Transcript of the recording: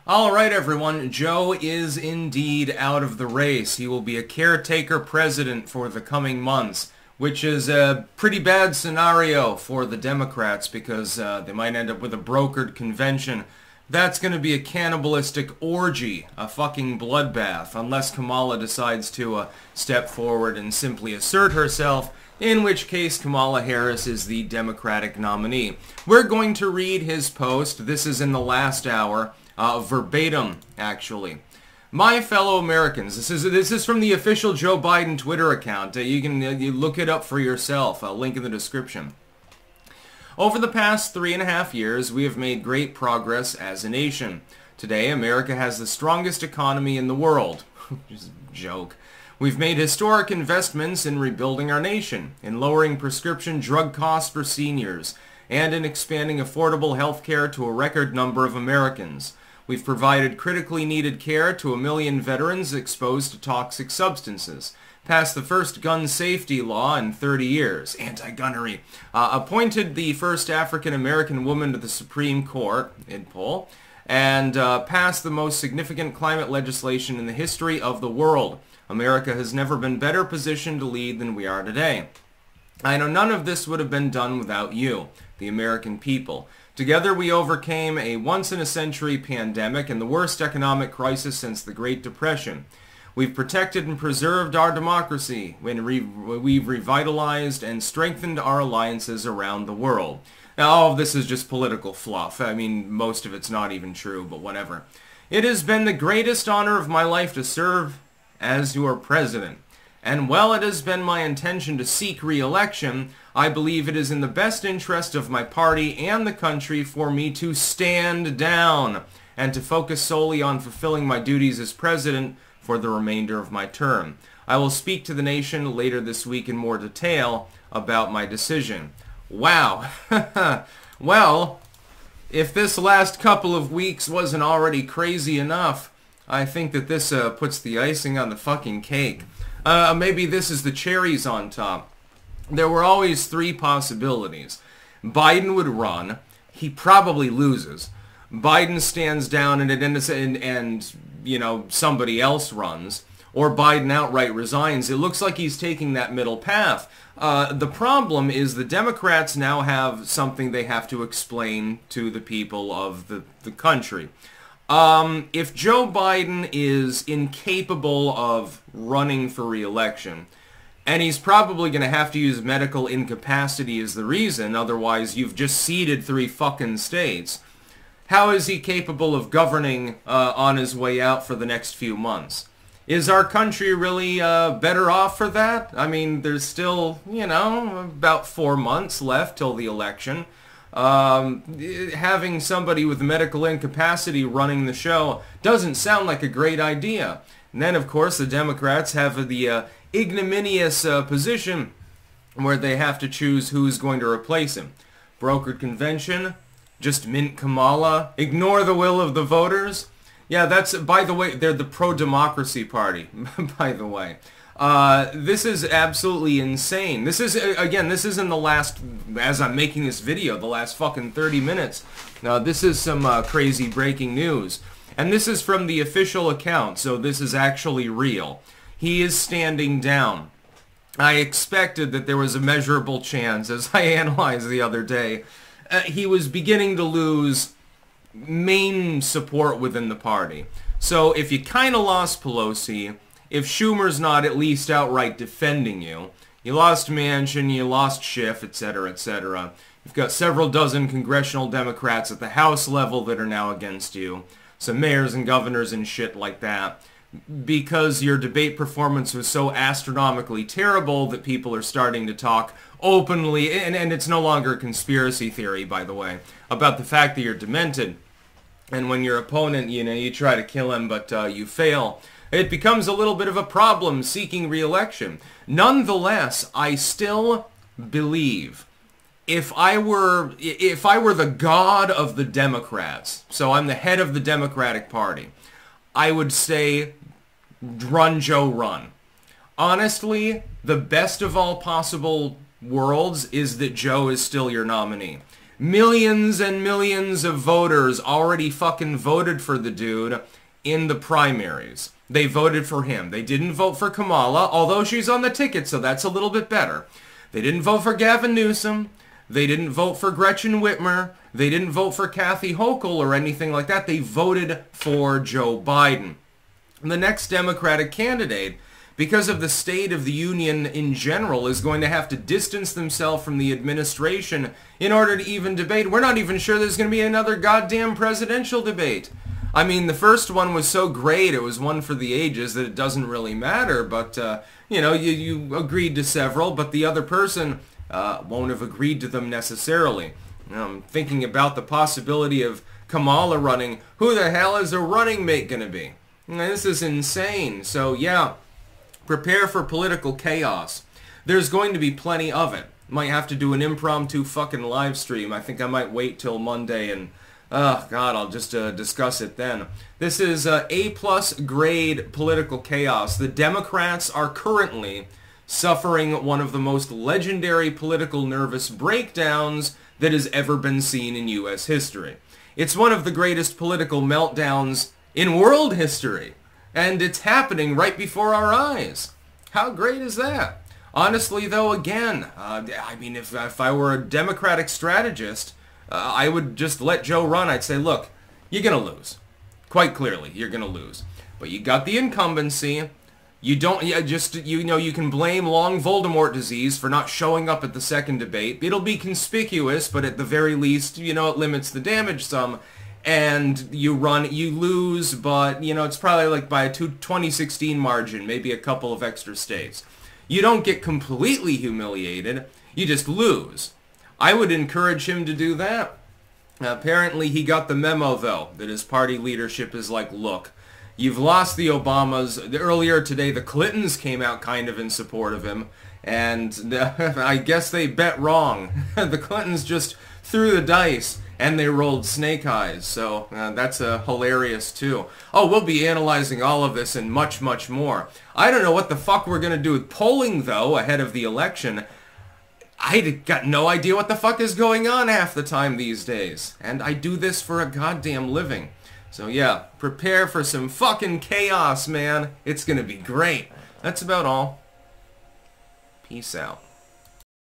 All right, everyone. Joe is indeed out of the race. He will be a caretaker president for the coming months, which is a pretty bad scenario for the Democrats because they might end up with a brokered convention. That's going to be a cannibalistic orgy, a fucking bloodbath, unless Kamala decides to step forward and simply assert herself, in which case Kamala Harris is the Democratic nominee. We're going to read his post. This is in the last hour. Verbatim, actually. My fellow Americans, this is from the official Joe Biden Twitter account. You can look it up for yourself. I'll link in the description. Over the past 3.5 years, we have made great progress as a nation. Today, America has the strongest economy in the world. Just a joke. We've made historic investments in rebuilding our nation, in lowering prescription drug costs for seniors, and in expanding affordable health care to a record number of Americans. We've provided critically needed care to 1 million veterans exposed to toxic substances, passed the first gun safety law in 30 years, anti-gunnery, appointed the first African-American woman to the Supreme Court, IDPOL, and passed the most significant climate legislation in the history of the world. America has never been better positioned to lead than we are today. I know none of this would have been done without you, the American people. Together we overcame a once-in-a-century pandemic and the worst economic crisis since the Great Depression. We've protected and preserved our democracy when we've revitalized and strengthened our alliances around the world. Now, all of this is just political fluff. I mean, most of it's not even true, but whatever. It has been the greatest honor of my life to serve as your president. And while it has been my intention to seek re-election, I believe it is in the best interest of my party and the country for me to stand down and to focus solely on fulfilling my duties as president for the remainder of my term. I will speak to the nation later this week in more detail about my decision. Wow. Well, if this last couple of weeks wasn't already crazy enough, I think that this puts the icing on the fucking cake. Maybe this is the cherries on top. There were always 3 possibilities. Biden would run. He probably loses. Biden stands down and you know, somebody else runs. Or Biden outright resigns. It looks like he's taking that middle path. The problem is the Democrats now have something they have to explain to the people of the country. If Joe Biden is incapable of running for re-election, and he's probably going to have to use medical incapacity as the reason, otherwise you've just ceded 3 fucking states, how is he capable of governing on his way out for the next few months? Is our country really better off for that? I mean, there's still, you know, about 4 months left till the election. Having somebody with medical incapacity running the show doesn't sound like a great idea. And then, of course, the Democrats have the ignominious position where they have to choose who's going to replace him. Brokered convention, just mint Kamala, ignore the will of the voters. Yeah, that's, by the way, they're the pro-democracy party, by the way. This is absolutely insane. This is, again, this is in the last, as I'm making this video, the last fucking 30 minutes. Now, this is some crazy breaking news. And this is from the official account, so this is actually real. He is standing down. I expected that there was a measurable chance, as I analyzed the other day. He was beginning to lose main support within the party. So if you kind of lost Pelosi, if Schumer's not at least outright defending you, you lost Manchin, you lost Schiff, etc., etc. You've got several dozen congressional Democrats at the House level that are now against you. Some mayors and governors and shit like that. Because your debate performance was so astronomically terrible that people are starting to talk openly, and it's no longer a conspiracy theory, by the way, about the fact that you're demented. And when your opponent, you know, you try to kill him, but you fail. It becomes a little bit of a problem seeking re-election. Nonetheless, I still believe if I were the god of the Democrats, so I'm the head of the Democratic Party, I would say, run, Joe, run. Honestly, the best of all possible worlds is that Joe is still your nominee. Millions and millions of voters already fucking voted for the dude in the primaries. They voted for him. They didn't vote for Kamala, although she's on the ticket, so that's a little bit better. They didn't vote for Gavin Newsom. They didn't vote for Gretchen Whitmer. They didn't vote for Kathy Hochul or anything like that. They voted for Joe Biden. And the next Democratic candidate, because of the state of the union in general, is going to have to distance themselves from the administration in order to even debate. We're not even sure there's going to be another goddamn presidential debate. I mean, the first one was so great, it was one for the ages, that it doesn't really matter. But, you know, you agreed to several, but the other person won't have agreed to them necessarily. Thinking about the possibility of Kamala running, who the hell is a running mate going to be? This is insane. So, yeah, prepare for political chaos. There's going to be plenty of it. Might have to do an impromptu fucking live stream. I think I might wait till Monday and... oh, God, I'll just discuss it then. This is A-plus grade political chaos. The Democrats are currently suffering one of the most legendary political nervous breakdowns that has ever been seen in U.S. history. It's one of the greatest political meltdowns in world history. And it's happening right before our eyes. How great is that? Honestly, though, again, I mean, if I were a Democratic strategist... I would just let Joe run. I'd say, look, you're going to lose. Quite clearly, you're going to lose. But you got the incumbency. You don't, you know, you can blame long Voldemort disease for not showing up at the second debate. It'll be conspicuous, but at the very least, you know, it limits the damage some. And you lose, but, you know, it's probably like by a 2016 margin, maybe a couple of extra states. You don't get completely humiliated. You just lose. I would encourage him to do that. Apparently he got the memo, though, that his party leadership is like, look, you've lost the Obamas. Earlier today, the Clintons came out kind of in support of him, and I guess they bet wrong. The Clintons just threw the dice, and they rolled snake eyes, so that's hilarious, too. Oh, we'll be analyzing all of this and much, much more. I don't know what the fuck we're going to do with polling, though, ahead of the election. I got no idea what the fuck is going on half the time these days. And I do this for a goddamn living. So yeah, prepare for some fucking chaos, man. It's gonna be great. That's about all. Peace out.